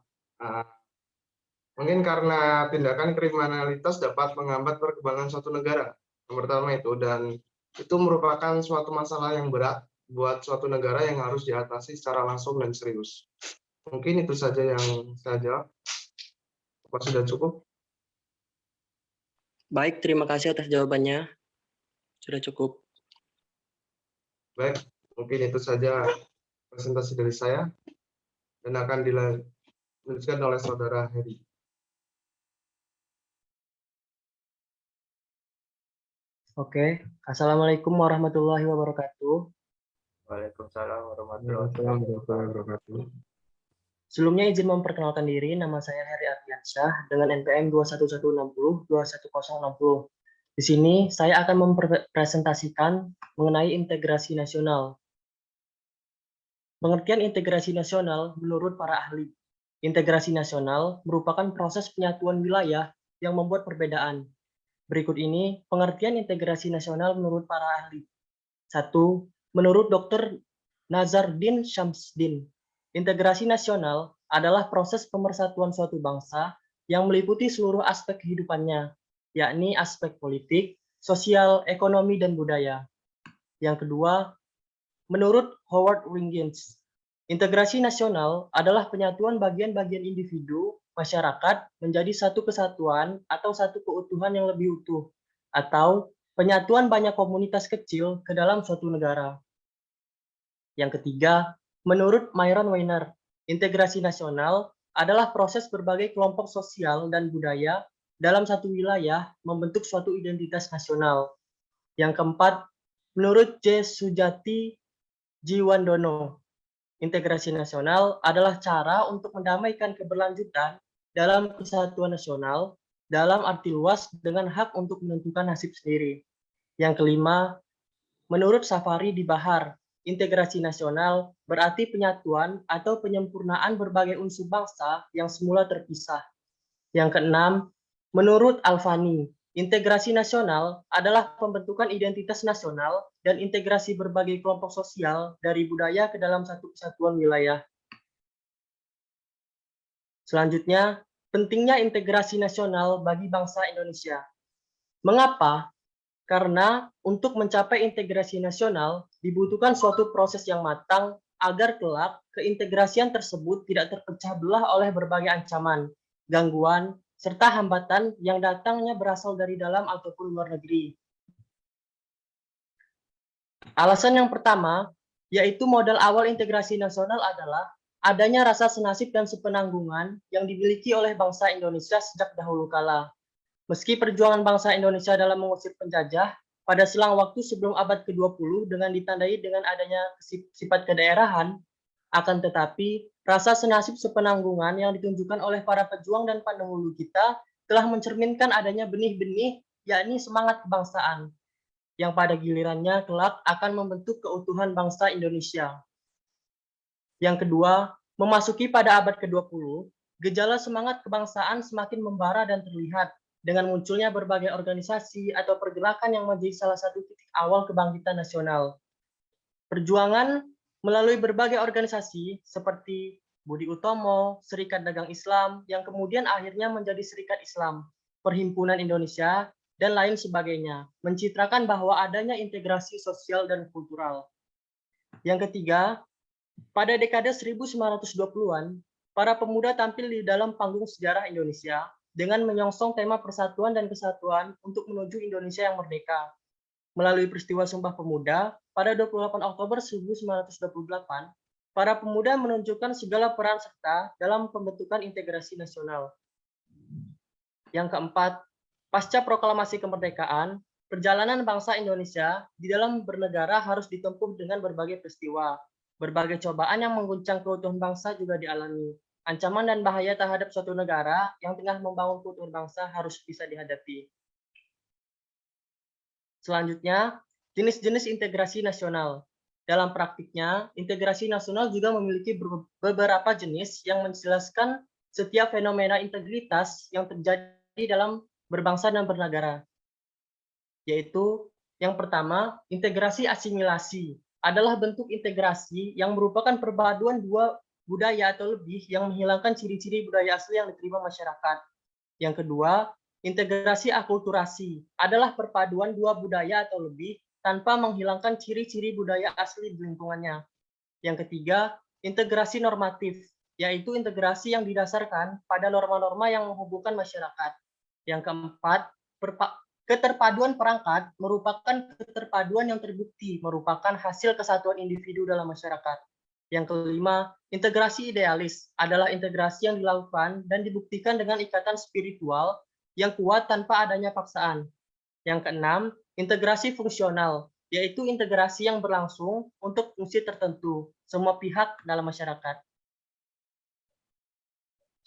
Mungkin karena tindakan kriminalitas dapat menghambat perkembangan suatu negara. Yang pertama itu, dan itu merupakan suatu masalah yang berat buat suatu negara yang harus diatasi secara langsung dan serius. Mungkin itu saja yang saya jawab. Apa sudah cukup? Baik, terima kasih atas jawabannya. Sudah cukup. Baik, mungkin itu saja presentasi dari saya dan akan dilanjutkan oleh Saudara Heri. Oke, Assalamualaikum warahmatullahi wabarakatuh. Waalaikumsalam warahmatullahi wabarakatuh. Sebelumnya izin memperkenalkan diri, nama saya Heri Ardiansyah dengan NPM 21160-21060. Di sini saya akan mempresentasikan mengenai integrasi nasional. Pengertian integrasi nasional menurut para ahli. Integrasi nasional merupakan proses penyatuan wilayah yang membuat perbedaan. Berikut ini pengertian integrasi nasional menurut para ahli. 1. Menurut Dr. Nazardin Syamsdin, integrasi nasional adalah proses pemersatuan suatu bangsa yang meliputi seluruh aspek kehidupannya, yakni aspek politik, sosial, ekonomi, dan budaya. Yang kedua, menurut Howard Wingins, integrasi nasional adalah penyatuan bagian-bagian individu, masyarakat menjadi satu kesatuan atau satu keutuhan yang lebih utuh, atau penyatuan banyak komunitas kecil ke dalam suatu negara. Yang ketiga, menurut Myron Weiner, integrasi nasional adalah proses berbagai kelompok sosial dan budaya dalam satu wilayah membentuk suatu identitas nasional. Yang keempat, menurut J. Sujati Jiwandono, integrasi nasional adalah cara untuk mendamaikan keberlanjutan dalam kesatuan nasional dalam arti luas dengan hak untuk menentukan nasib sendiri. Yang kelima, menurut Safari di Bahar, integrasi nasional berarti penyatuan atau penyempurnaan berbagai unsur bangsa yang semula terpisah. Yang keenam, menurut Alfani, integrasi nasional adalah pembentukan identitas nasional dan integrasi berbagai kelompok sosial dari budaya ke dalam satu kesatuan wilayah. Selanjutnya, pentingnya integrasi nasional bagi bangsa Indonesia. Mengapa? Karena untuk mencapai integrasi nasional dibutuhkan suatu proses yang matang agar kelak keintegrasian tersebut tidak terpecah belah oleh berbagai ancaman, gangguan, serta hambatan yang datangnya berasal dari dalam ataupun luar negeri. Alasan yang pertama, yaitu modal awal integrasi nasional adalah adanya rasa senasib dan sepenanggungan yang dimiliki oleh bangsa Indonesia sejak dahulu kala. Meski perjuangan bangsa Indonesia dalam mengusir penjajah pada selang waktu sebelum abad ke-20 dengan ditandai dengan adanya sifat kedaerahan, akan tetapi rasa senasib sepenanggungan yang ditunjukkan oleh para pejuang dan pendahulu kita telah mencerminkan adanya benih-benih, yakni semangat kebangsaan, yang pada gilirannya kelak akan membentuk keutuhan bangsa Indonesia. Yang kedua, memasuki pada abad ke-20, gejala semangat kebangsaan semakin membara dan terlihat dengan munculnya berbagai organisasi atau pergerakan yang menjadi salah satu titik awal kebangkitan nasional. Perjuangan melalui berbagai organisasi seperti Budi Utomo, Serikat Dagang Islam, yang kemudian akhirnya menjadi Serikat Islam, Perhimpunan Indonesia, dan lain sebagainya, mencitrakan bahwa adanya integrasi sosial dan kultural. Yang ketiga, pada dekade 1920-an, para pemuda tampil di dalam panggung sejarah Indonesia dengan menyongsong tema persatuan dan kesatuan untuk menuju Indonesia yang merdeka. Melalui peristiwa Sumpah Pemuda, pada 28 Oktober 1928, para pemuda menunjukkan segala peran serta dalam pembentukan integrasi nasional. Yang keempat, pasca proklamasi kemerdekaan, perjalanan bangsa Indonesia di dalam bernegara harus ditempuh dengan berbagai peristiwa. Berbagai cobaan yang mengguncang keutuhan bangsa juga dialami. Ancaman dan bahaya terhadap suatu negara yang tengah membangun keutuhan bangsa harus bisa dihadapi. Selanjutnya, jenis-jenis integrasi nasional. Dalam praktiknya, integrasi nasional juga memiliki beberapa jenis yang menjelaskan setiap fenomena integritas yang terjadi dalam berbangsa dan bernegara. Yaitu, yang pertama, integrasi asimilasi adalah bentuk integrasi yang merupakan perpaduan dua budaya atau lebih yang menghilangkan ciri-ciri budaya asli yang diterima masyarakat. Yang kedua, integrasi akulturasi adalah perpaduan dua budaya atau lebih tanpa menghilangkan ciri-ciri budaya asli di lingkungannya. Yang ketiga, integrasi normatif, yaitu integrasi yang didasarkan pada norma-norma yang menghubungkan masyarakat. Yang keempat, keterpaduan perangkat merupakan keterpaduan yang terbukti, merupakan hasil kesatuan individu dalam masyarakat. Yang kelima, integrasi idealis adalah integrasi yang dilakukan dan dibuktikan dengan ikatan spiritual yang kuat tanpa adanya paksaan. Yang keenam, integrasi fungsional, yaitu integrasi yang berlangsung untuk fungsi tertentu, semua pihak dalam masyarakat.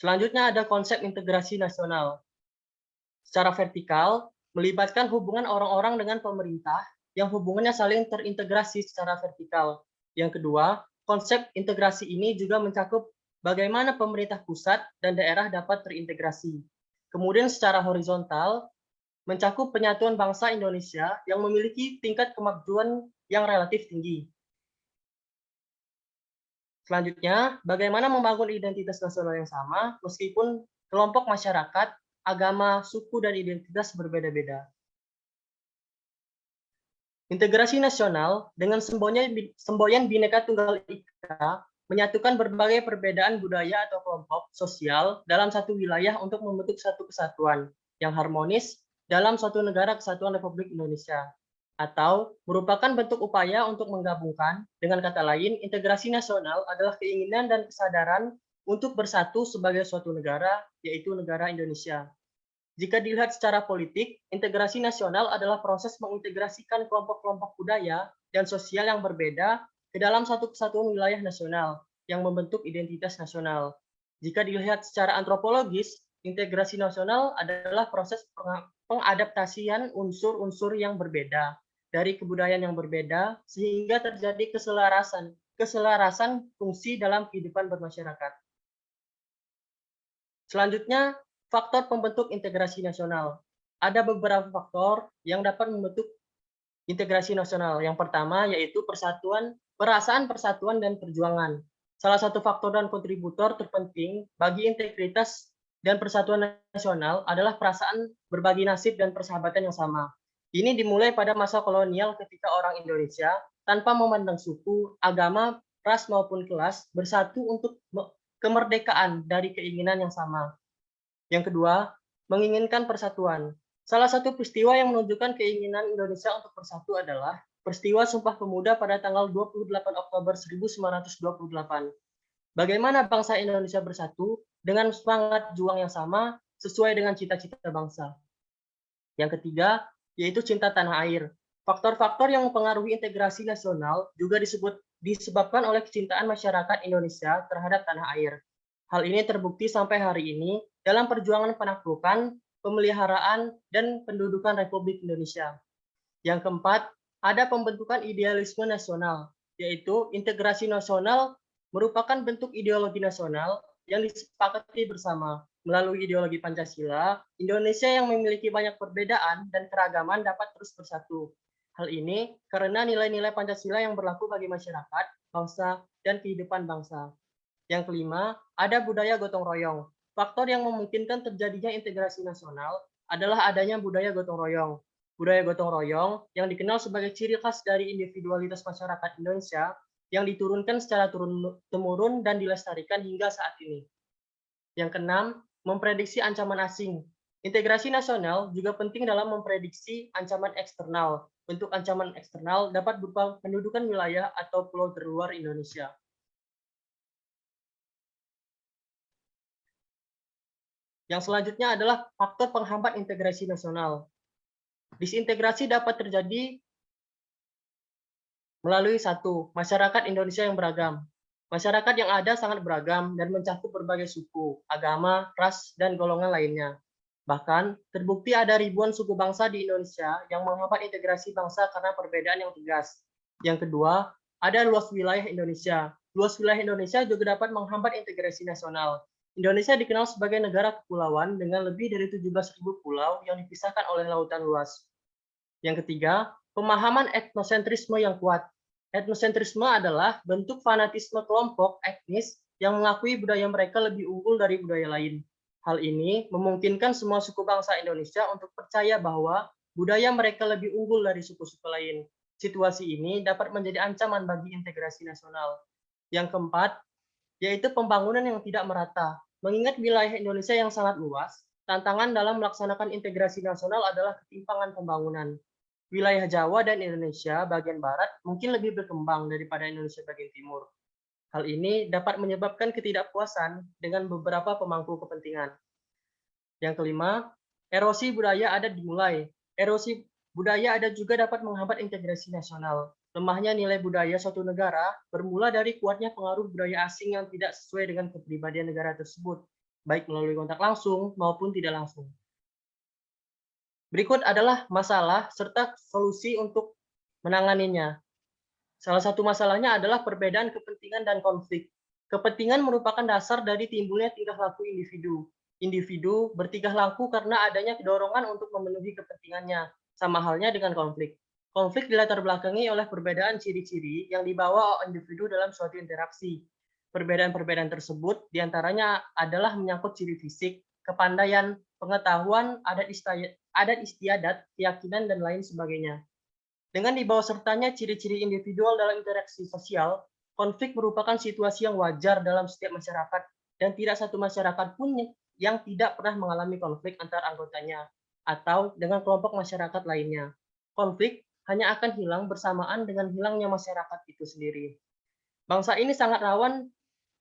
Selanjutnya ada konsep integrasi nasional. Secara vertikal, melibatkan hubungan orang-orang dengan pemerintah yang hubungannya saling terintegrasi secara vertikal. Yang kedua, konsep integrasi ini juga mencakup bagaimana pemerintah pusat dan daerah dapat terintegrasi. Kemudian secara horizontal, mencakup penyatuan bangsa Indonesia yang memiliki tingkat kemajuan yang relatif tinggi. Selanjutnya, bagaimana membangun identitas nasional yang sama meskipun kelompok masyarakat, agama, suku, dan identitas berbeda-beda. Integrasi nasional dengan semboyan Bhinneka Tunggal Ika menyatukan berbagai perbedaan budaya atau kelompok sosial dalam satu wilayah untuk membentuk satu kesatuan yang harmonis dalam suatu negara kesatuan Republik Indonesia. Atau merupakan bentuk upaya untuk menggabungkan, dengan kata lain, integrasi nasional adalah keinginan dan kesadaran untuk bersatu sebagai suatu negara, yaitu negara Indonesia. Jika dilihat secara politik, integrasi nasional adalah proses mengintegrasikan kelompok-kelompok budaya dan sosial yang berbeda ke dalam satu kesatuan wilayah nasional yang membentuk identitas nasional. Jika dilihat secara antropologis, integrasi nasional adalah proses pengadaptasian unsur-unsur yang berbeda dari kebudayaan yang berbeda sehingga terjadi keselarasan fungsi dalam kehidupan bermasyarakat. Selanjutnya, faktor pembentuk integrasi nasional. Ada beberapa faktor yang dapat membentuk integrasi nasional. Yang pertama yaitu perasaan persatuan dan perjuangan. Salah satu faktor dan kontributor terpenting bagi integritas dan persatuan nasional adalah perasaan berbagi nasib dan persahabatan yang sama. Ini dimulai pada masa kolonial ketika orang Indonesia tanpa memandang suku, agama, ras maupun kelas bersatu untuk kemerdekaan dari keinginan yang sama. Yang kedua, menginginkan persatuan. Salah satu peristiwa yang menunjukkan keinginan Indonesia untuk bersatu adalah peristiwa Sumpah Pemuda pada tanggal 28 Oktober 1928. Bagaimana bangsa Indonesia bersatu dengan semangat juang yang sama sesuai dengan cita-cita bangsa. Yang ketiga, yaitu cinta tanah air. Faktor-faktor yang mempengaruhi integrasi nasional juga disebabkan oleh kecintaan masyarakat Indonesia terhadap tanah air. Hal ini terbukti sampai hari ini dalam perjuangan penaklukan, pemeliharaan, dan pendudukan Republik Indonesia. Yang keempat, ada pembentukan idealisme nasional, yaitu integrasi nasional merupakan bentuk ideologi nasional yang disepakati bersama. Melalui ideologi Pancasila, Indonesia yang memiliki banyak perbedaan dan keragaman dapat terus bersatu. Hal ini karena nilai-nilai Pancasila yang berlaku bagi masyarakat, bangsa, dan kehidupan bangsa. Yang kelima, ada budaya gotong royong. Faktor yang memungkinkan terjadinya integrasi nasional adalah adanya budaya gotong royong. Budaya gotong royong yang dikenal sebagai ciri khas dari individualitas masyarakat Indonesia yang diturunkan secara turun-temurun dan dilestarikan hingga saat ini. Yang keenam, memprediksi ancaman asing. Integrasi nasional juga penting dalam memprediksi ancaman eksternal. Bentuk ancaman eksternal dapat berupa pendudukan wilayah atau pulau terluar Indonesia. Yang selanjutnya adalah faktor penghambat integrasi nasional. Disintegrasi dapat terjadi melalui satu, masyarakat Indonesia yang beragam. Masyarakat yang ada sangat beragam dan mencakup berbagai suku, agama, ras, dan golongan lainnya. Bahkan, terbukti ada ribuan suku bangsa di Indonesia yang menghambat integrasi bangsa karena perbedaan yang tegas. Yang kedua, ada luas wilayah Indonesia. Luas wilayah Indonesia juga dapat menghambat integrasi nasional. Indonesia dikenal sebagai negara kepulauan dengan lebih dari 17.000 pulau yang dipisahkan oleh lautan luas. Yang ketiga, pemahaman etnosentrisme yang kuat. Etnosentrisme adalah bentuk fanatisme kelompok etnis yang mengakui budaya mereka lebih unggul dari budaya lain. Hal ini memungkinkan semua suku bangsa Indonesia untuk percaya bahwa budaya mereka lebih unggul dari suku-suku lain. Situasi ini dapat menjadi ancaman bagi integrasi nasional. Yang keempat, yaitu pembangunan yang tidak merata. Mengingat wilayah Indonesia yang sangat luas, tantangan dalam melaksanakan integrasi nasional adalah ketimpangan pembangunan. Wilayah Jawa dan Indonesia bagian barat mungkin lebih berkembang daripada Indonesia bagian timur. Hal ini dapat menyebabkan ketidakpuasan dengan beberapa pemangku kepentingan. Yang kelima, erosi budaya adat dimulai. Erosi budaya adat juga dapat menghambat integrasi nasional. Lemahnya nilai budaya suatu negara bermula dari kuatnya pengaruh budaya asing yang tidak sesuai dengan kepribadian negara tersebut, baik melalui kontak langsung maupun tidak langsung. Berikut adalah masalah serta solusi untuk menanganinya. Salah satu masalahnya adalah perbedaan kepentingan dan konflik. Kepentingan merupakan dasar dari timbulnya tingkah laku individu. Individu bertingkah laku karena adanya dorongan untuk memenuhi kepentingannya, sama halnya dengan konflik. Konflik dilatar belakangi oleh perbedaan ciri-ciri yang dibawa individu dalam suatu interaksi. Perbedaan-perbedaan tersebut diantaranya adalah menyangkut ciri fisik, kepandaian, pengetahuan, adat istiadat, keyakinan, dan lain sebagainya. Dengan dibawa sertanya ciri-ciri individual dalam interaksi sosial, konflik merupakan situasi yang wajar dalam setiap masyarakat, dan tidak satu masyarakat pun yang tidak pernah mengalami konflik antar anggotanya, atau dengan kelompok masyarakat lainnya. Konflik hanya akan hilang bersamaan dengan hilangnya masyarakat itu sendiri. Bangsa ini sangat rawan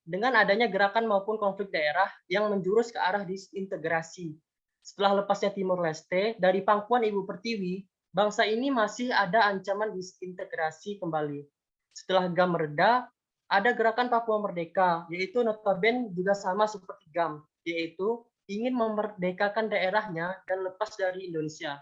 dengan adanya gerakan maupun konflik daerah yang menjurus ke arah disintegrasi. Setelah lepasnya Timor Leste dari pangkuan Ibu Pertiwi, bangsa ini masih ada ancaman disintegrasi kembali. Setelah GAM mereda, ada gerakan Papua Merdeka, yaitu notabene juga sama seperti GAM, yaitu ingin memerdekakan daerahnya dan lepas dari Indonesia.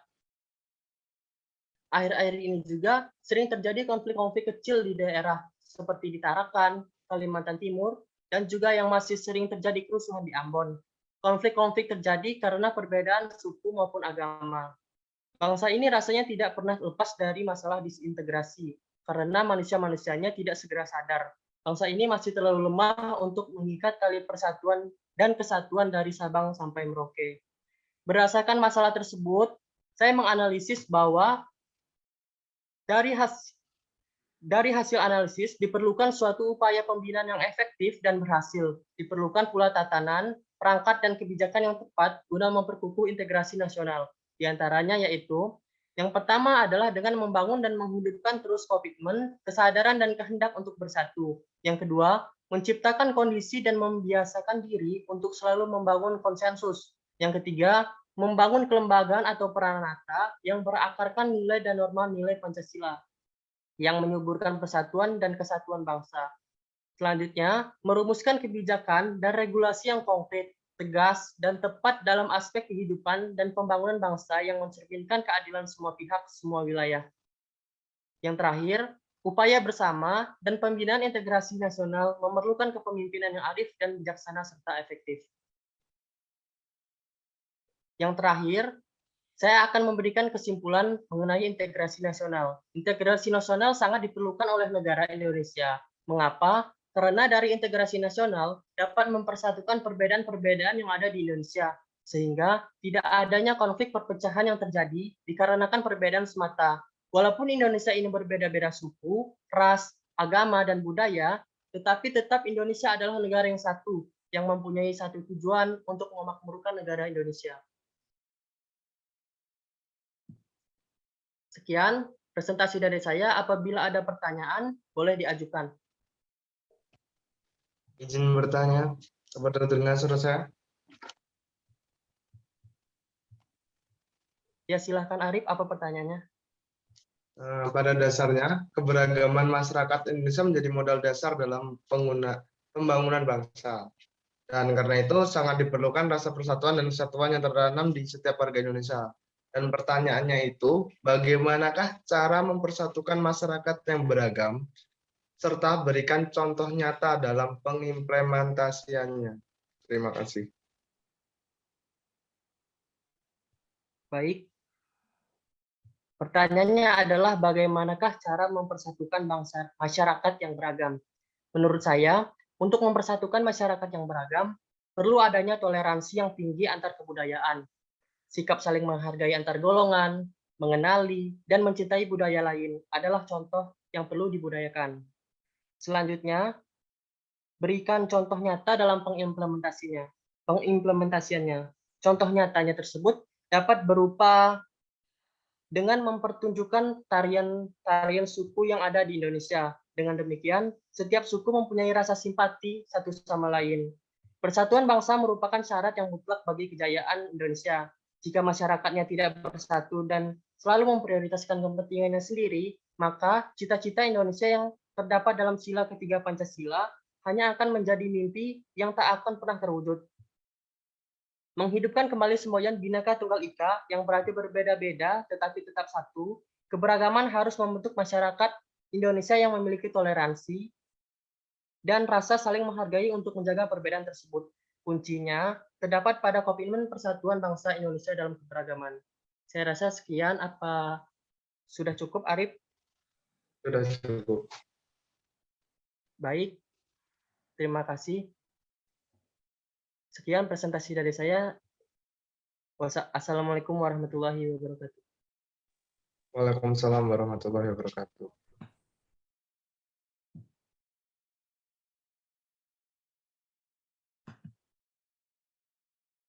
Akhir-akhir ini juga sering terjadi konflik-konflik kecil di daerah, seperti di Tarakan, Kalimantan Timur, dan juga yang masih sering terjadi kerusuhan di Ambon. Konflik-konflik terjadi karena perbedaan suku maupun agama. Bangsa ini rasanya tidak pernah lepas dari masalah disintegrasi, karena manusia-manusianya tidak segera sadar. Bangsa ini masih terlalu lemah untuk mengikat tali persatuan dan kesatuan dari Sabang sampai Merauke. Berdasarkan masalah tersebut, saya menganalisis bahwa dari hasil analisis diperlukan suatu upaya pembinaan yang efektif dan berhasil. Diperlukan pula tatanan, perangkat, dan kebijakan yang tepat guna memperkukuh integrasi nasional. Di antaranya yaitu, yang pertama adalah dengan membangun dan menghidupkan terus komitmen, kesadaran, dan kehendak untuk bersatu. Yang kedua, menciptakan kondisi dan membiasakan diri untuk selalu membangun konsensus. Yang ketiga, membangun kelembagaan atau peranata yang berakarkan nilai dan norma nilai Pancasila, yang menyuburkan persatuan dan kesatuan bangsa. Selanjutnya, merumuskan kebijakan dan regulasi yang konkret, tegas, dan tepat dalam aspek kehidupan dan pembangunan bangsa yang mencerminkan keadilan semua pihak, semua wilayah. Yang terakhir, upaya bersama dan pembinaan integrasi nasional memerlukan kepemimpinan yang arif dan bijaksana serta efektif. Yang terakhir, saya akan memberikan kesimpulan mengenai integrasi nasional. Integrasi nasional sangat diperlukan oleh negara Indonesia. Mengapa? Karena dari integrasi nasional dapat mempersatukan perbedaan-perbedaan yang ada di Indonesia. sehingga tidak adanya konflik perpecahan yang terjadi dikarenakan perbedaan semata. Walaupun Indonesia ini berbeda-beda suku, ras, agama, dan budaya, tetapi tetap Indonesia adalah negara yang satu, yang mempunyai satu tujuan untuk memakmurkan negara Indonesia. Sekian presentasi dari saya. Apabila ada pertanyaan, boleh diajukan. Izin bertanya kepada dengan suara saya. Ya, silahkan Arif, apa pertanyaannya? Pada dasarnya, keberagaman masyarakat Indonesia menjadi modal dasar dalam pembangunan bangsa. Dan karena itu sangat diperlukan rasa persatuan dan kesatuan yang tertanam di setiap warga Indonesia. Dan pertanyaannya itu, bagaimanakah cara mempersatukan masyarakat yang beragam, serta berikan contoh nyata dalam pengimplementasiannya? Terima kasih. Baik. Pertanyaannya adalah bagaimanakah cara mempersatukan bangsa masyarakat yang beragam? Menurut saya, untuk mempersatukan masyarakat yang beragam, perlu adanya toleransi yang tinggi antar kebudayaan, sikap saling menghargai antar golongan, mengenali, dan mencintai budaya lain adalah contoh yang perlu dibudayakan. Selanjutnya, berikan contoh nyata dalam pengimplementasiannya. Contoh nyatanya tersebut dapat berupa dengan mempertunjukkan tarian suku yang ada di Indonesia. Dengan demikian, setiap suku mempunyai rasa simpati satu sama lain. Persatuan bangsa merupakan syarat yang mutlak bagi kejayaan Indonesia. Jika masyarakatnya tidak bersatu dan selalu memprioritaskan kepentingannya sendiri, maka cita-cita Indonesia yang terdapat dalam sila ketiga Pancasila hanya akan menjadi mimpi yang tak akan pernah terwujud. Menghidupkan kembali semboyan Bhinneka Tunggal Ika yang berarti berbeda-beda tetapi tetap satu, keberagaman harus membentuk masyarakat Indonesia yang memiliki toleransi dan rasa saling menghargai untuk menjaga perbedaan tersebut. Kuncinya terdapat pada komitmen persatuan bangsa Indonesia dalam keberagaman. Saya rasa sekian. Apa sudah cukup, Arif? Sudah cukup. Baik, terima kasih. Sekian presentasi dari saya. Wassalamualaikum warahmatullahi wabarakatuh. Waalaikumsalam warahmatullahi wabarakatuh.